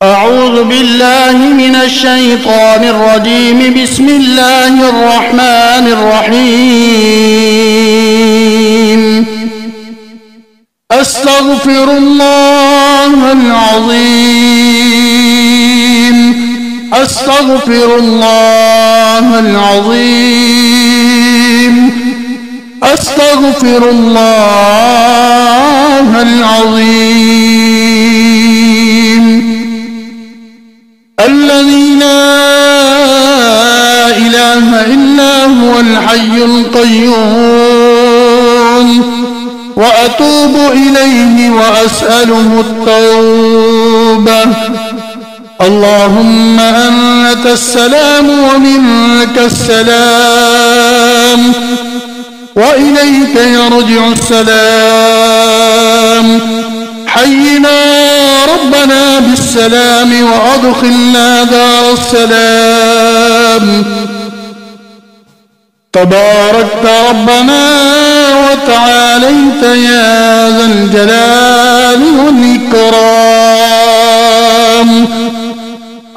أعوذ بالله من الشيطان الرجيم. بسم الله الرحمن الرحيم. أستغفر الله العظيم. أستغفر الله العظيم. أستغفر الله العظيم. الذي لا إله إلا هو الحي القيوم، وأتوب إليه وأسأله التوبة. اللهم أنت السلام ومنك السلام، وإليك يرجع السلام. حينا ربنا بالسلام وأدخلنا دار السلام. تباركت ربنا وتعاليت يا ذا الجلال والإكرام.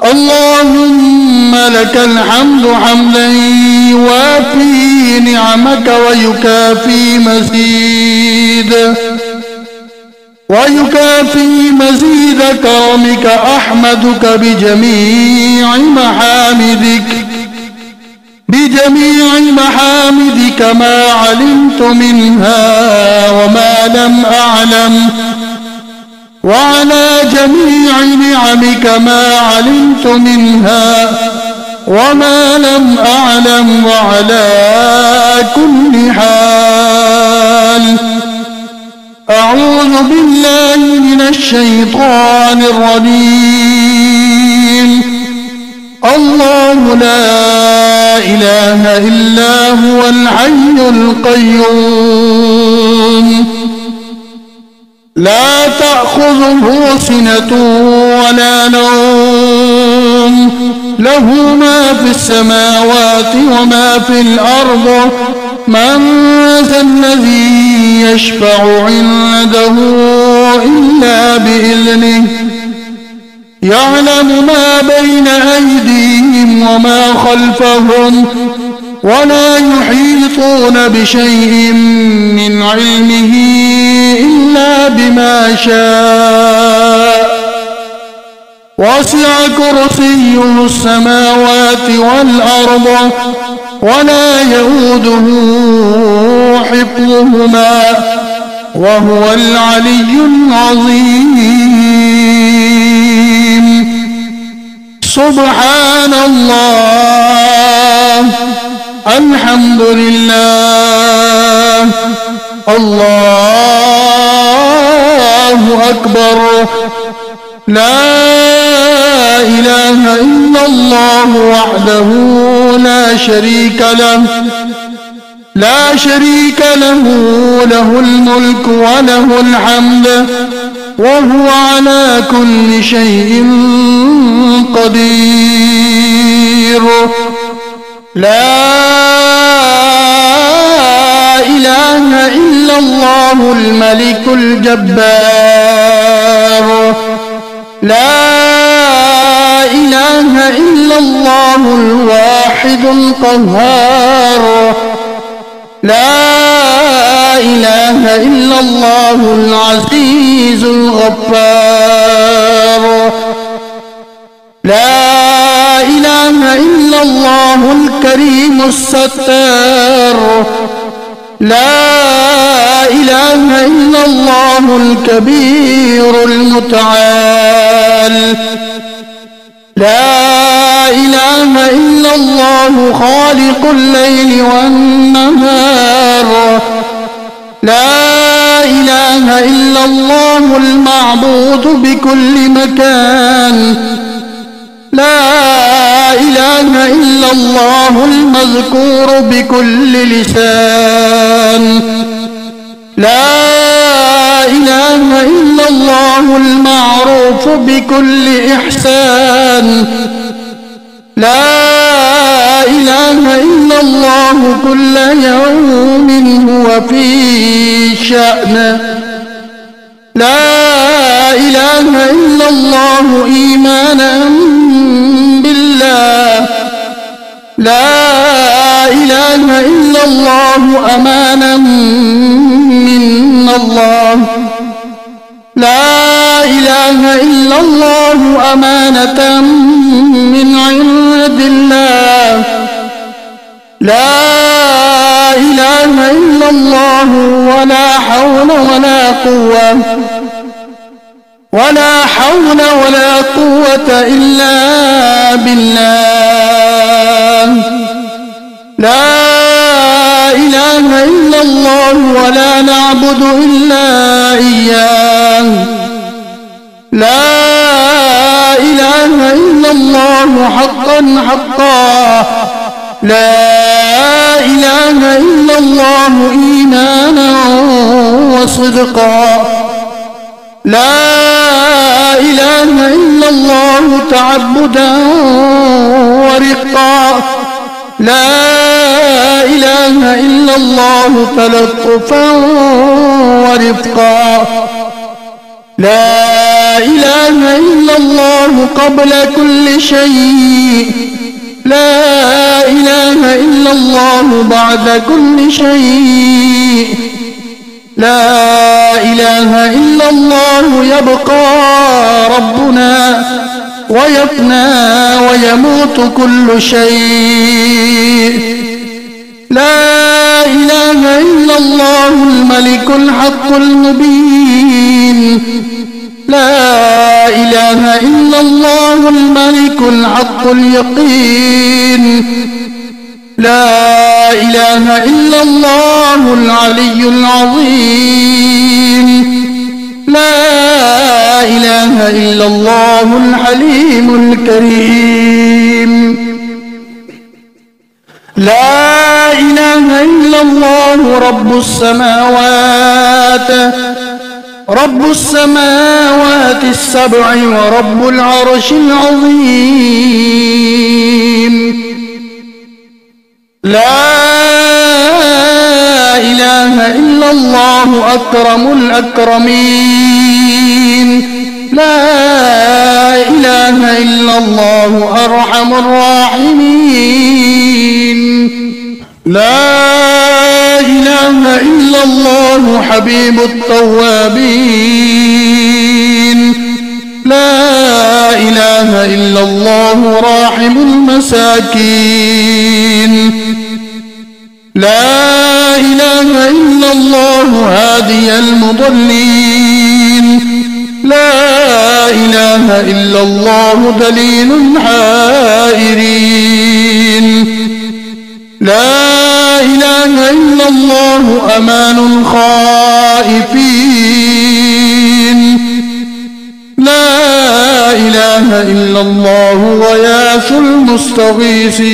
اللهم لك الحمد حمدا يوافي نعمك ويكافي مزيد كرمك. أحمدك بجميع محامدك ما علمت منها وما لم أعلم، وعلى جميع نعمك ما علمت منها وما لم أعلم، وعلى كل حال. أعوذ بالله من الشيطان الرجيم. الله لا إله إلا هو الحي القيوم، لا تأخذه سنة ولا نوم، له ما في السماوات وما في الأرض. من ذا الذي يشفع عنده إلا بإذنه، يعلم ما بين أيديهم وما خلفهم، ولا يحيطون بشيء من علمه إلا بما شاء. وسع كرسيه السماوات والأرض، ولا يؤوده حفظهما، وهو العلي العظيم. سبحان الله، الحمد لله، الله أكبر، لا إله إلا الله وحده لا شريك له، له الملك وله الحمد، وهو على كل شيء قدير. لا إله إلا الله الملك الجبار، لا إله إلا الله الواحد القهار، لا إله إلا الله العزيز الغفار، لا إله إلا الله الكريم الستار، لا إله إلا الله الكبير المتعال، لا إله إلا الله خالق الليل والنهار، لا إله إلا الله المعبود بكل مكان، لا إله إلا الله المذكور بكل لسان، لا إله إلا الله المعروف بكل إحسان، لا إله إلا الله كل يوم هو في شأن، لا إله إلا الله إيمانا بالله، لا إله إلا الله أمانا من الله، لا إله إلا الله أمانة من عند الله، لا إله إلا الله ولا حول ولا قوة إلا بالله، لا إله إلا الله ولا نعبد إلا إياه، لا إله إلا الله حقا حقا، لا إله إلا الله إيمانا وصدقا، لا إله إلا الله تعبدا ورقا، لا إله إلا الله تلطفا ورفقا، لا إله إلا الله قبل كل شيء، لا إله إلا الله بعد كل شيء، لا إله إلا الله يبقى ربنا ويفنى ويموت كل شيء، لا إله إلا الله الملك الحق المبين، لا إله إلا الله الملك الحق اليقين، لا إله إلا الله العلي العظيم، لا إله إلا الله الحليم الكريم، لا إله إلا الله رب السماوات السبع ورب العرش العظيم، لا إله إلا الله أكرم الأكرمين، لا إله إلا الله أرحم الراحمين، لا إله إلا الله حبيب التوابين، لا إله إلا الله راحم المساكين، لا إله إلا الله هادي المضلين، لا إله إلا الله دليل الحائرين، لا إله إلا الله أمان الخائفين، لا إله إلا الله غياث المستغيثين،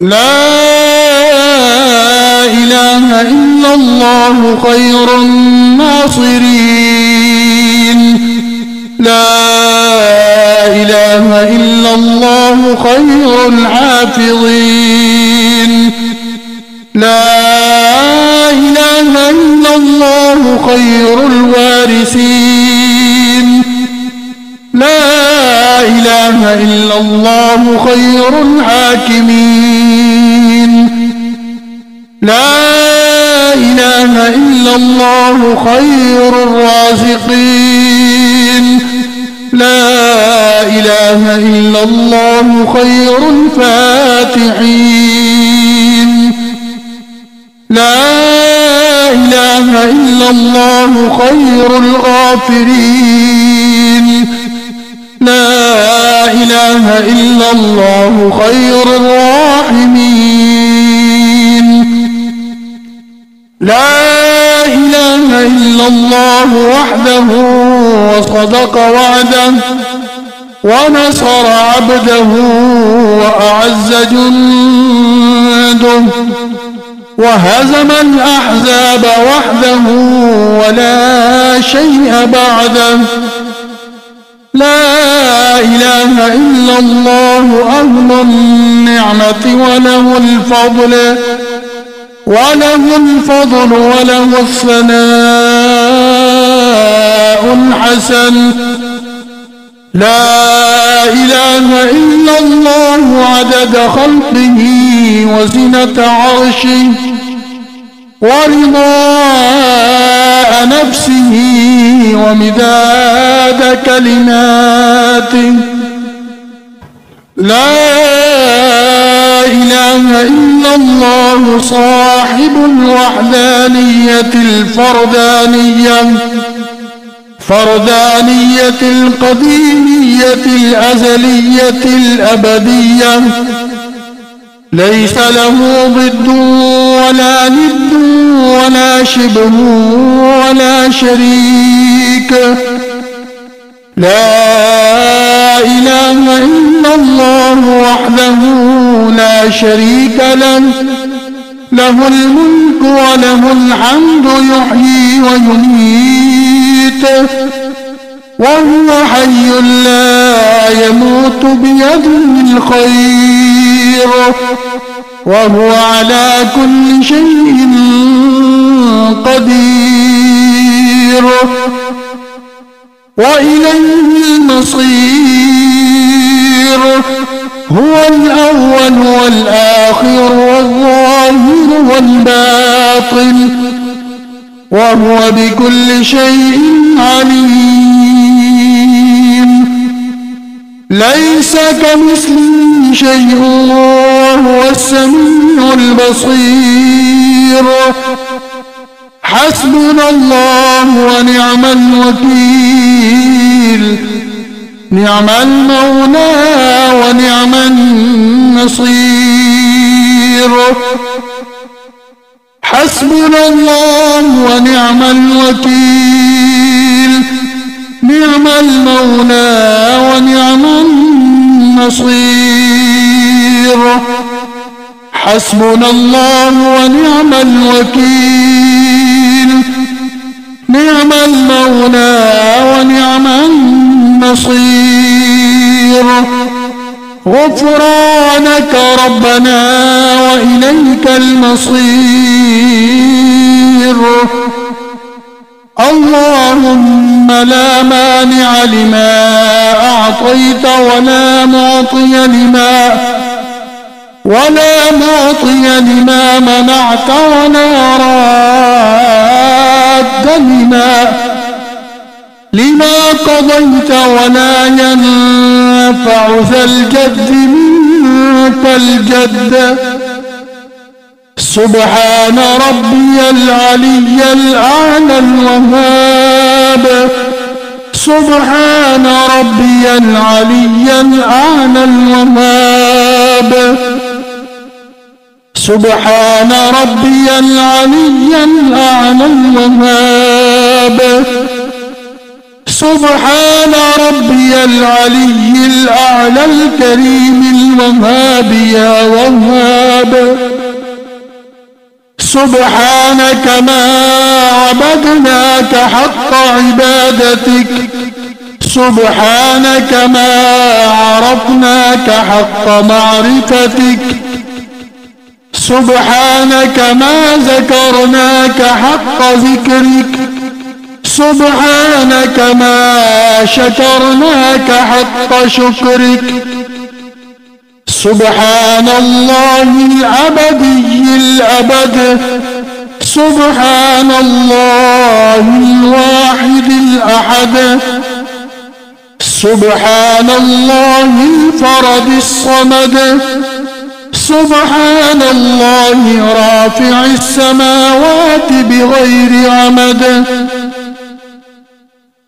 لا إله إلا الله خير الناصرين، لا إله إلا الله خير الحافظين، لا إله إلا الله خير الوارثين، لا إله إلا الله خير الحاكمين، لا إله إلا الله خير الرازقين، لا إله إلا الله خير الفاتحين، لا إله إلا الله خير الغافرين، لا إله إلا الله خير الراحمين، لا إله إلا الله وحده وصدق وعده ونصر عبده وأعز جنده وهزم الأحزاب وحده ولا شيء بعده، لا إله إلا الله أهل النعمة وله الفضل وله الثناء حسن. لا إله إلا الله عدد خلقه وزنة عرشه ورضاء نفسه ومداد كلماته. لا إله إلا الله صاحب الوحدانية الفردانية، فردانية القديمية الأزلية الأبدية، ليس له ضد ولا ند ولا شبه ولا شريك. لا إله إلا الله وحده لا شريك له، له الملك وله الحمد يحيي ويميت وهو حي لا يموت بيده الخير وهو على كل شيء قدير وإليه المصير. هو الأول والآخر والظاهر والباطن وهو بكل شيء عليم. ليس كمثله شيء وهو السميع البصير. حسبنا الله ونعم الوكيل، نعم المولى ونعم النصير. حسبنا الله ونعم الوكيل، نعم المولى ونعم النصير. حسبنا الله ونعم الوكيل، نعم المولى ونعم النصير. غفرانك ربنا وإليك المصير. اللهم لا مانع لما أعطيت ولا معطي لما منعت ولا راد لما قضيت ولا ينفع ذا الجد منك الجد. سبحان ربي العلي الأعلى الوهاب، سبحان ربي العلي الأعلى الوهاب، سبحان ربي العلي الأعلى الوهاب، سبحان ربي العلي الأعلى الكريم الوهاب يا وهاب. سبحانك ما عبدناك حق عبادتك، سبحانك ما عرفناك حق معرفتك، سبحانك ما ذكرناك حق ذكرك، سبحانك ما شكرناك حق شكرك. سبحان الله الأبدي الأبد، سبحان الله الواحد الأحد، سبحان الله الفرد الصمد، سبحان الله رافع السماوات بغير عمد،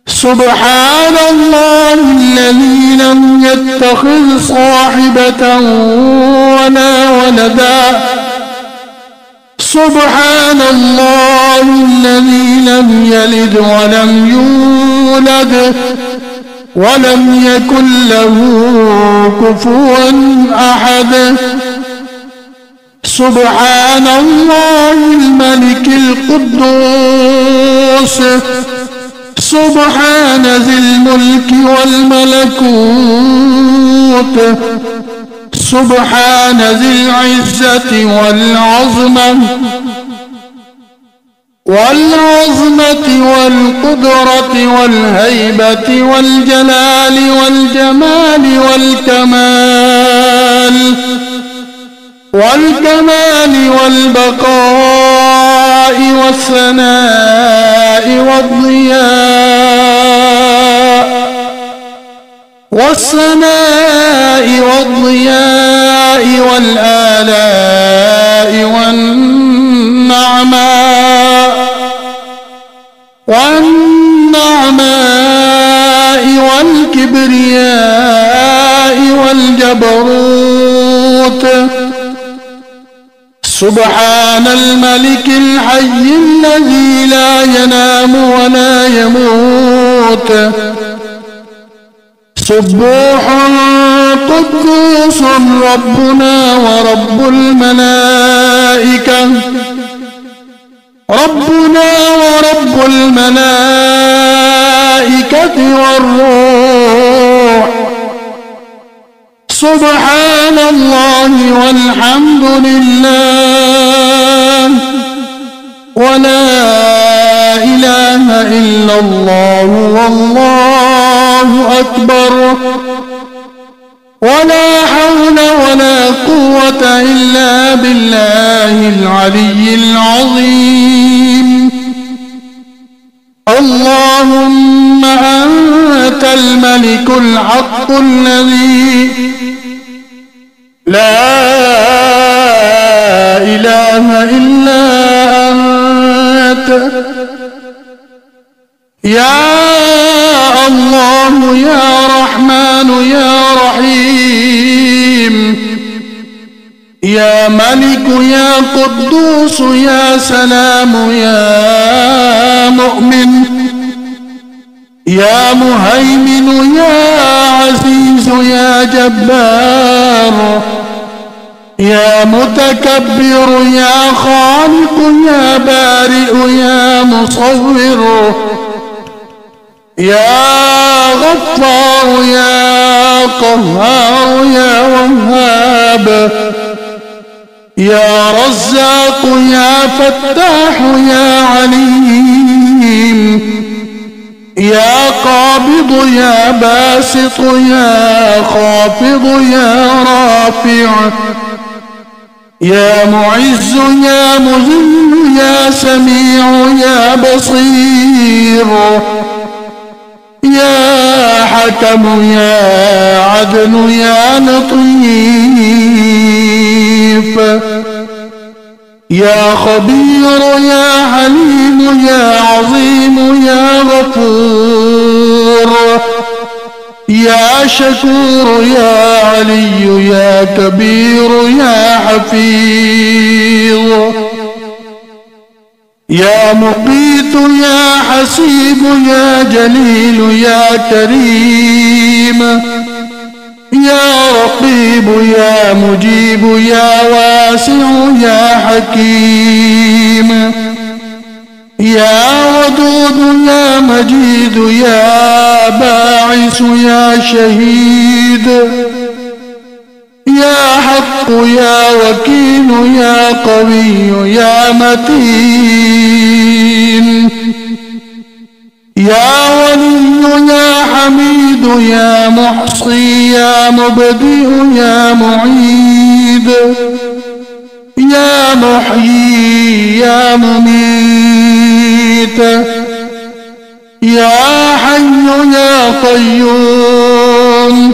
سبحان الله الذي لم يتخذ صاحبة ولا ولدا، سبحان الله الذي لم يلد ولم يولد ولم يكن له كفوا أحد. سبحان الله الملك القدوس، سبحان ذي الملك والملكوت، سبحان ذي العزة والعظمة والعظمة والقدرة والهيبة والجلال والجمال والكمال والبقاء والثناء والضياء والآلاء والنعماء والكبرياء والجبروت. سبحان الملك الحي الذي لا ينام ولا يموت. سبوح قدوس ربنا ورب الملائكة والروح. سبحان الله والحمد لله ولا إله إلا الله والله أكبر ولا حول ولا قوة إلا بالله العلي العظيم. اللهم أنت الملك الحق الذي لا إله إلا أنت. يا الله يا رحمن يا رحيم يا ملك يا قدوس يا سلام يا مؤمن يا مهيمن يا عزيز يا جبار يا متكبر يا خالق يا بارئ يا مصور يا غفار يا قهار يا وهاب يا رزاق يا فتاح يا عليم يا قابض يا باسط يا خافض يا رافع يا معز يا مذل يا سميع يا بصير يا حكم يا عدل يا لطيف يا خبير يا حليم يا عظيم يا غفور يا شكور يا علي يا كبير يا حفيظ يا مقيت يا حسيب يا جليل يا كريم يا رقيب يا مجيب يا واسع يا حكيم يا ودود يا مجيد يا باعث يا شهيد يا حق يا وكيل يا قوي يا متين يا ولي يا حميد يا محصي يا مبدئ يا معيد يا محيي يا مميت يا حي يا قيوم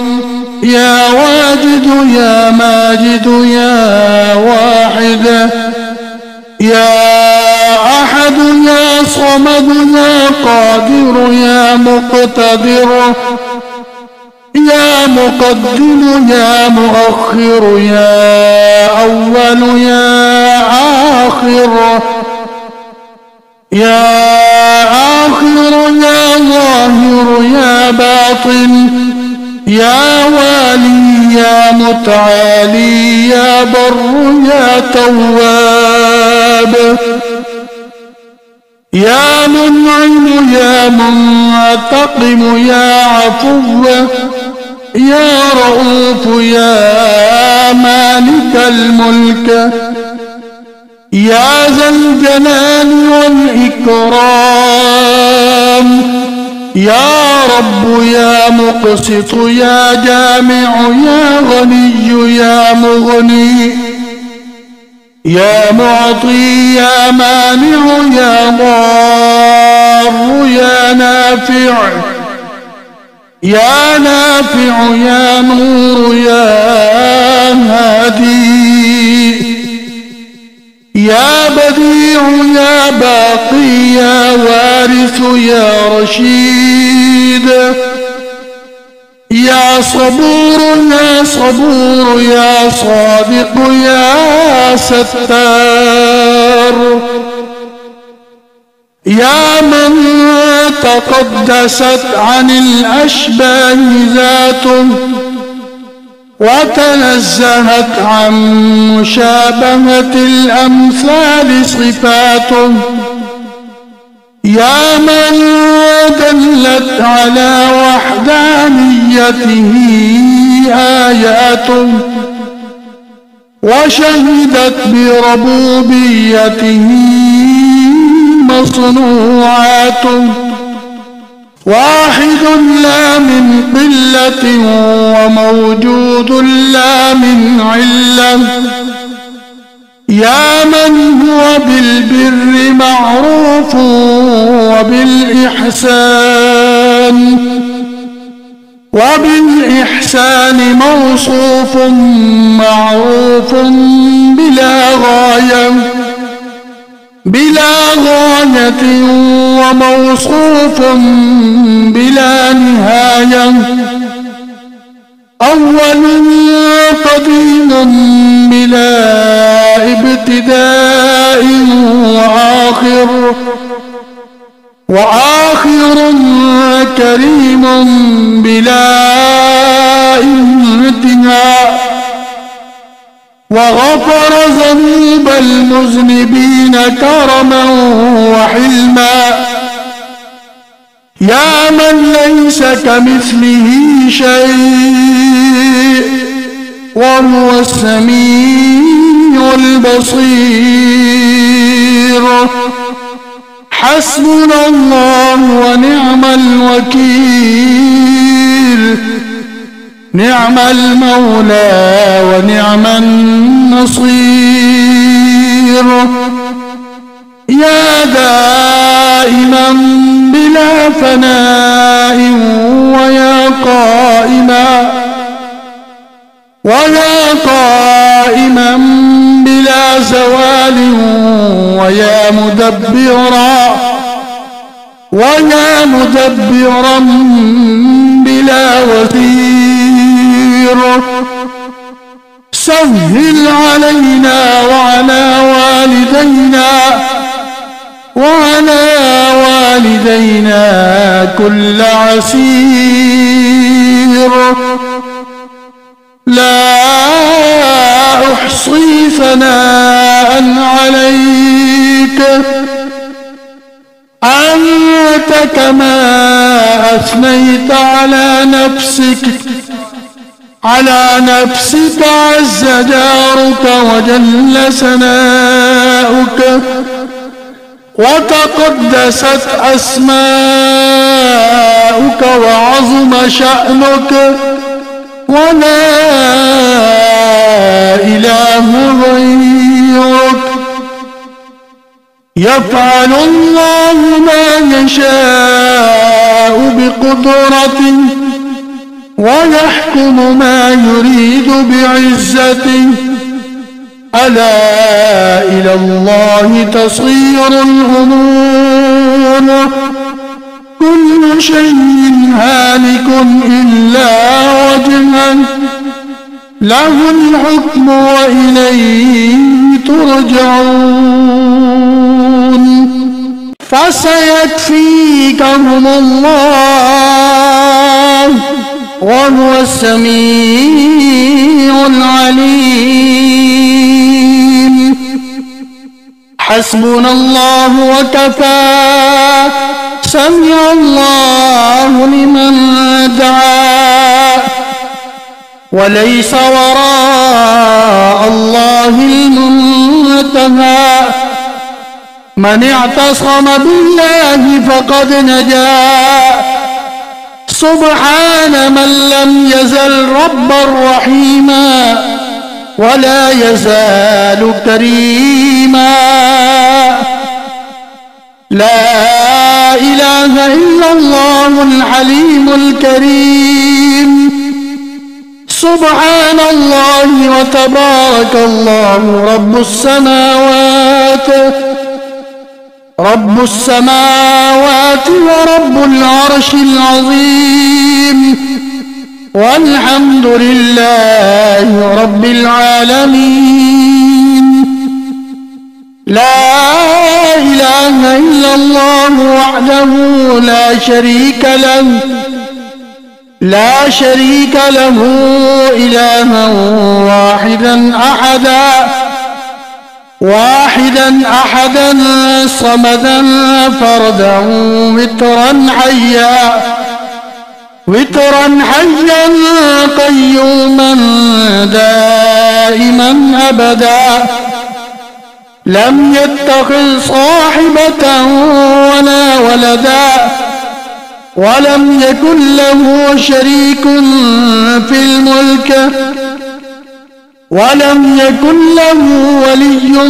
يا واجد يا ماجد يا واحد يا أحد يا صمد يا قادر يا مقتدر يا مقدم يا مؤخر يا أول يا آخر يا آخر يا ظاهر يا باطن يا والي يا متعالي يا بر يا تواب يا منعم يا منتقم يا عفو يا رؤوف يا مالك الملك يا ذا الجلال والإكرام. يا رب يا مقسط يا جامع يا غني يا مغني، يا معطي يا مانع يا ضار يا نافع، يا نافع يا نور يا هادي، يا بديع يا باقي يا وارث يا رشيد، يا صبور يا صبور يا صادق يا ستار، يا من تقدست عن الأشباه ذاته وتنزهت عن مشابهة الأمثال صفاته، يا من دلت على وحدانيته آياته وشهدت بربوبيته مصنوعاته، واحد لا من قلة وموجود لا من علة، يا من هو بالبر معروف وبالإحسان موصوف معروف بلا غاية وموصوف بلا نهاية، أول قديم بلا ابتداء وآخر كريم بلا انتهاء، وغفر ذنوب المذنبين كرما وحلما، يا من ليس كمثله شيء وهو السميع البصير. حسبنا الله ونعم الوكيل، نعم المولى ونعم النصير، يا دائما بلا فناء ويا قائما بلا زوال، ويا مدبرا بلا وزير، سهل علينا وعلى والدينا كل عسير، لا أحصي ثناء عليك أنت كما أثنيت على نفسك عز جارك وجل ثناؤك وتقدست أسماؤك وعظم شأنك، ولا إله غيرك، يفعل الله ما يشاء بقدرته ويحكم ما يريد بعزته، ألا إلى الله تصير الأمور، كل شيء هالك إلا وجهه، له الحكم وإليه ترجعون. فسيكفيكهم الله وهو السميع العليم. حسبنا الله وكفى، سمع الله لمن دعا، وليس وراء الله المنتهى منتهى. من اعتصم بالله فقد نجا. سبحان من لم يزل ربا رحيما ولا يزال كريما. لا إله إلا الله الحليم الكريم. سبحان الله وتبارك الله رب السماوات ورب العرش العظيم. والحمد لله رب العالمين. لا إله إلا الله وحده لا شريك له إلها واحدا أحدا صمدا فردا وترا حيا قيوما دائما أبدا. لم يتخذ صاحبة ولا ولدا ولم يكن له شريك في الملك ولم يكن له ولي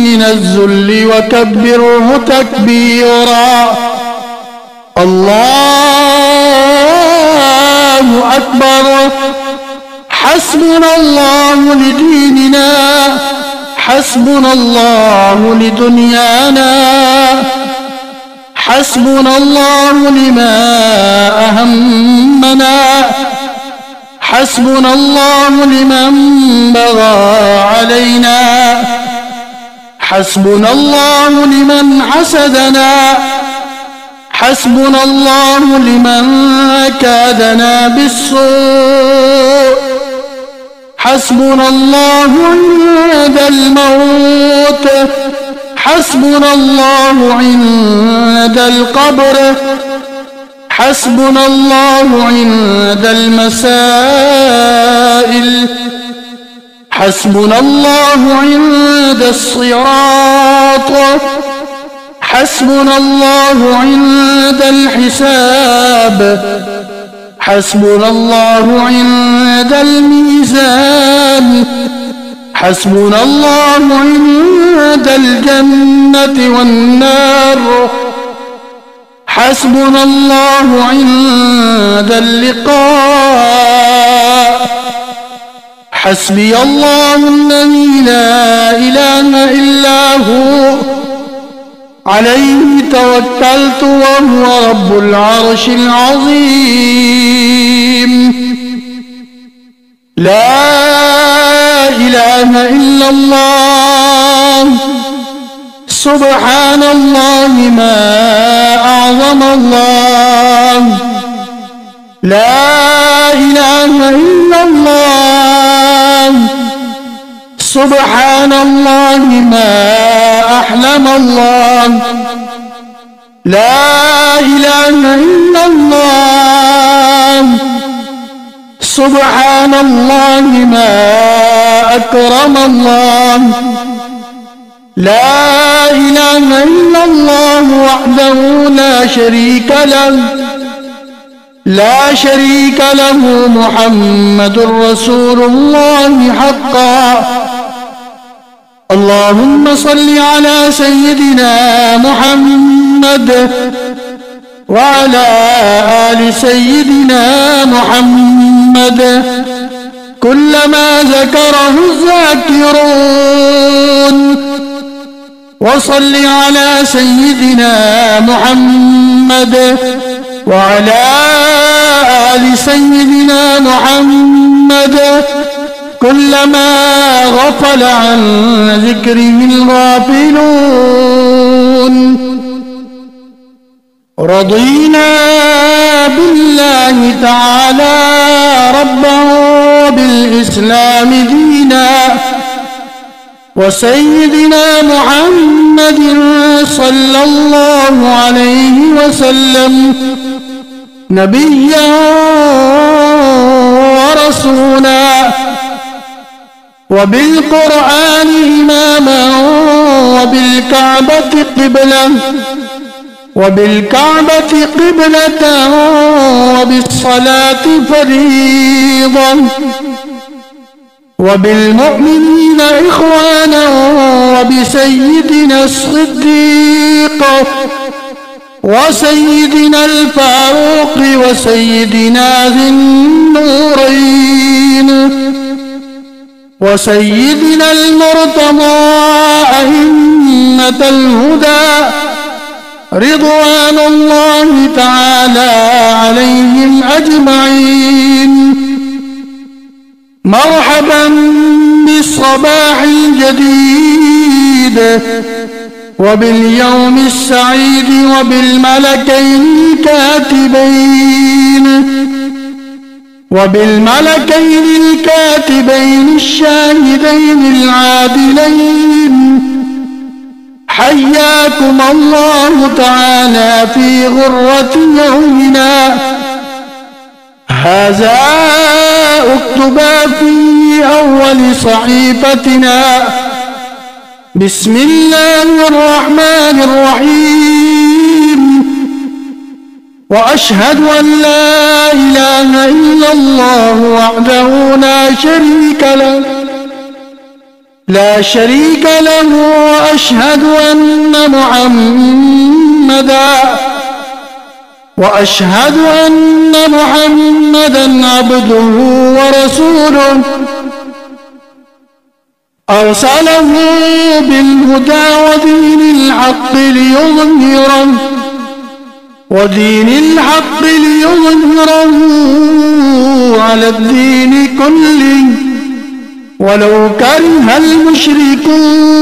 من الذل وكبره تكبيرا. الله أكبر. حسبنا الله لديننا حسبنا الله لدنيانا حسبنا الله لما أهمنا حسبنا الله لمن بغى علينا حسبنا الله لمن حسدنا حسبنا الله لمن كادنا بالسوء حسبنا الله عند الموت حسبنا الله عند القبر حسبنا الله عند المسائل حسبنا الله عند الصراط حسبنا الله عند الحساب حسبنا الله عند الميزان حسبنا الله عند الجنة والنار حسبنا الله عند اللقاء حسبي الله الذي لا إله إلا هو عليه توكلت وهو رب العرش العظيم. لا إله إلا الله. سبحان الله ما أعظم الله. لا إله إلا الله. سبحان الله ما أحلم الله. لا إله إلا الله. سبحان الله ما أكرم الله. لا إله إلا الله وحده لا شريك له محمد رسول الله حقا. اللهم صل على سيدنا محمد وعلى آل سيدنا محمد كلما ذكره الذاكرون. وصل على سيدنا محمد وعلى آل سيدنا محمد كلما غفل عن ذكره الغافلون. رضينا بالله تعالى ربا وبالإسلام دينا وسيدنا محمد صلى الله عليه وسلم نبيا ورسولا وبالقرآن إماما وبالكعبة قبلة وبالصلاة فريضة وبالمؤمنين إخوانا وبسيدنا الصديق وسيدنا الفاروق وسيدنا ذي النورين وسيدنا المرتضى أئمة الهدى رضوان الله تعالى عليهم أجمعين. مرحبا بالصباح الجديد وباليوم السعيد وبالملكين الكاتبين الشاهدين العادلين. حياكم الله تعالى في غرة يومنا هذا. اكتبا في أول صحيفتنا بسم الله الرحمن الرحيم. وأشهد أن لا إله إلا الله وحده لا شريك له وأشهد أن محمدا عبده ورسوله أرسله بالهدى ودين الحق ليظهره على الدين كله ولو كره المشركون.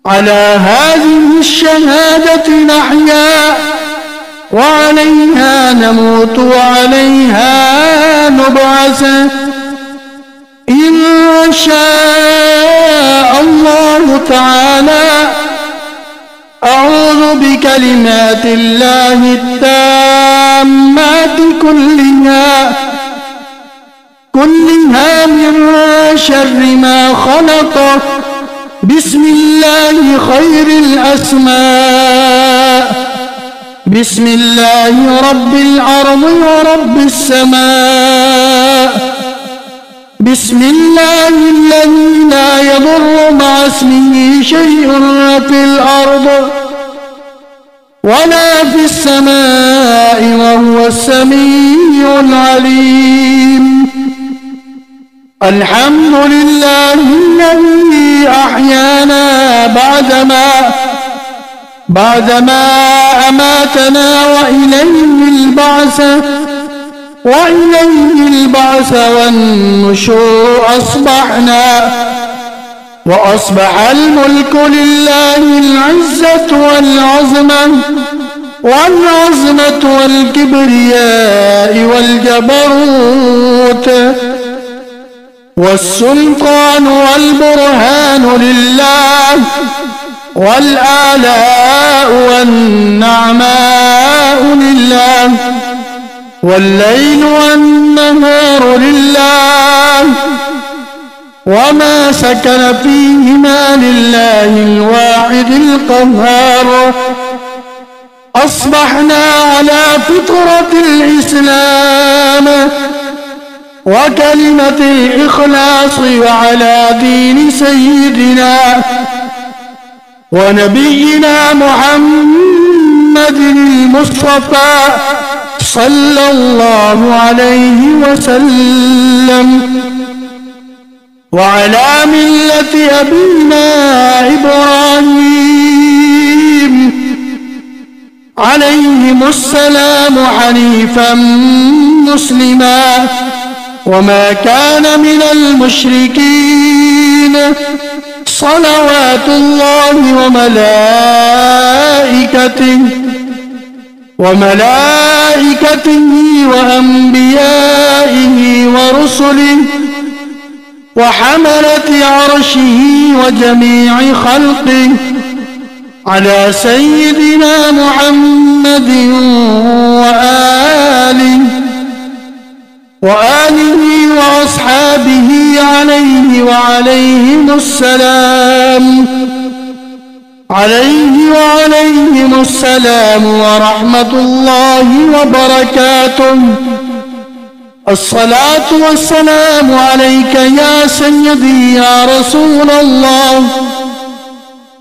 على هذه الشهادة نحيا وعليها نموت وعليها نبعث إن شاء الله تعالى. أعوذ بكلمات الله التامات كلها من شر ما خلق. بسم الله خير الأسماء. بسم الله رب الأرض ورب السماء. بسم الله الذي لا يضر مع اسمه شيء في الأرض ولا في السماء وهو السميع العليم. الحمد لله الذي أحيانا بعدما أماتنا وإليه البعث والنشور. وأصبح الملك لله العزة والعظمة والكبرياء والجبروت والسلطان والبرهان لله والآلاء والنعماء لله والليل والنهار لله وما سكن فيهما لله الواحد القهار. أصبحنا على فطرة الإسلام وكلمة الإخلاص وعلى دين سيدنا ونبينا محمد المصطفى صلى الله عليه وسلم وعلى ملة أبينا إبراهيم عليهم السلام حنيفا مسلما وما كان من المشركين. صلوات الله وملائكته وأنبيائه ورسله وحملة عرشه وجميع خلقه على سيدنا محمد وآله وأصحابه عليهم السلام عليه وعليهم السلام ورحمة الله وبركاته. الصلاة والسلام عليك يا سيدي يا رسول الله.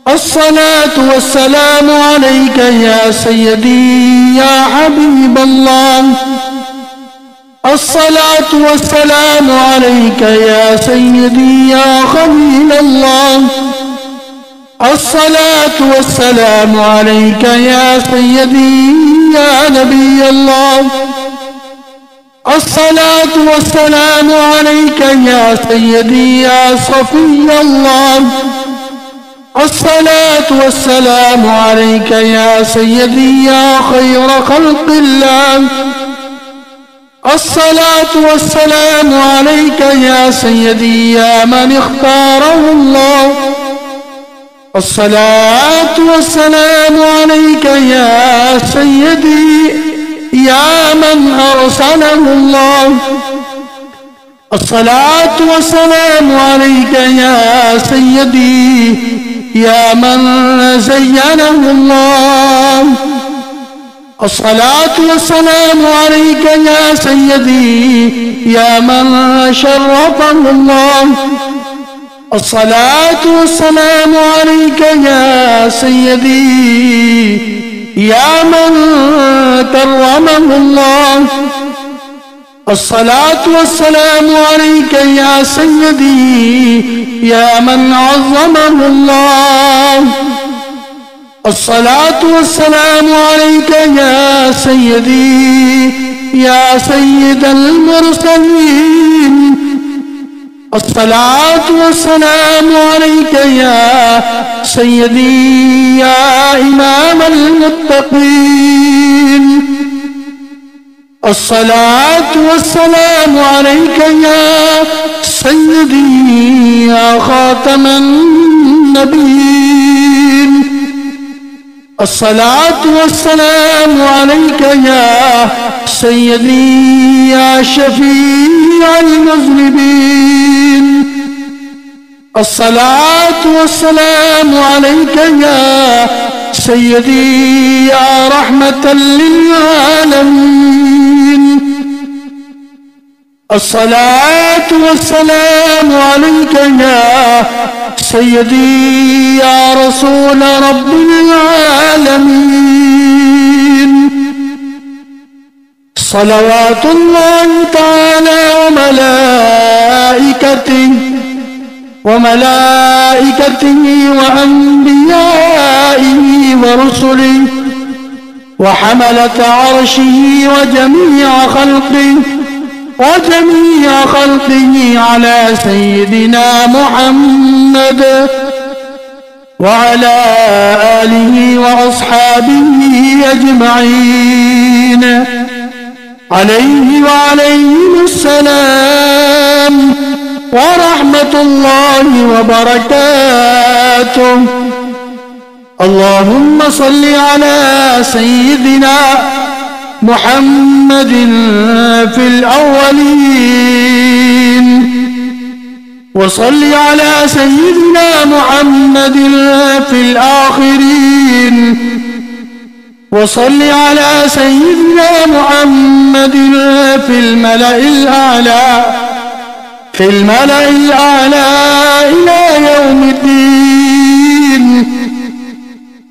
الصلاة والسلام عليك يا سيدي يا حبيب الله. الصلاة والسلام عليك يا سيدي يا خليل الله. الصلاة والسلام عليك يا سيدي يا نبي الله. الصلاة والسلام عليك يا سيدي يا صفي الله. الصلاة والسلام عليك يا سيدي يا خير خلق الله. الصلاة والسلام عليك يا سيدي يا من اختاره الله. الصلاة والسلام عليك يا سيدي يا من أرسله الله. الصلاة والسلام عليك يا سيدي يا من زينه الله. الصلاة والسلام عليك يا سيدي يا من شرفه الله. الصلاة والسلام عليك يا سيدي يا من كرمه الله. الصلاة والسلام عليك يا سيدي يا من عظمه الله. الصلاة والسلام عليك يا سيدي يا سيد المرسلين. الصلاة والسلام عليك يا سيدي يا إمام المتقين. الصلاة والسلام عليك يا سيدي يا خاتم النبيين. الصلاة والسلام عليك يا سيدي يا شفيع المذنبين. الصلاة والسلام عليك يا سيدي يا رحمة للعالمين. الصلاة والسلام عليك يا سيدي يا رسول رب العالمين. صلوات الله تعالى وملائكته وأنبيائه ورسله وحملة عرشه وجميع خلقه على سيدنا محمد وعلى آله وأصحابه أجمعين عليه وعليهم السلام ورحمة الله وبركاته. اللهم صل على سيدنا محمد في الأولين وصل على سيدنا محمد في الآخرين وصل على سيدنا محمد في الملأ الأعلى إلى يوم الدين.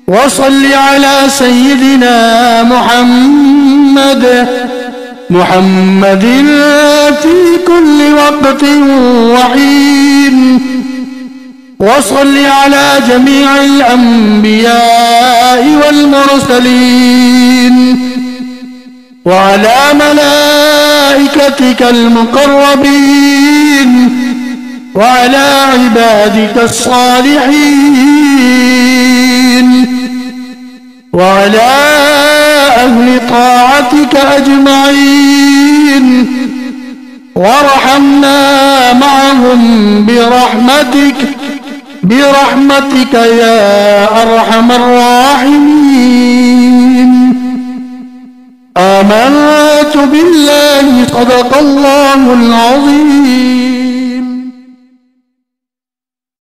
وصل على سيدنا محمد في كل وقت وحين. وصل على جميع الأنبياء والمرسلين وعلى ملائكتك المقربين وعلى عبادك الصالحين وعلى أهل طاعتك أجمعين وارحمنا معهم برحمتك يا أرحم الراحمين. آمنت بالله صدق الله العظيم.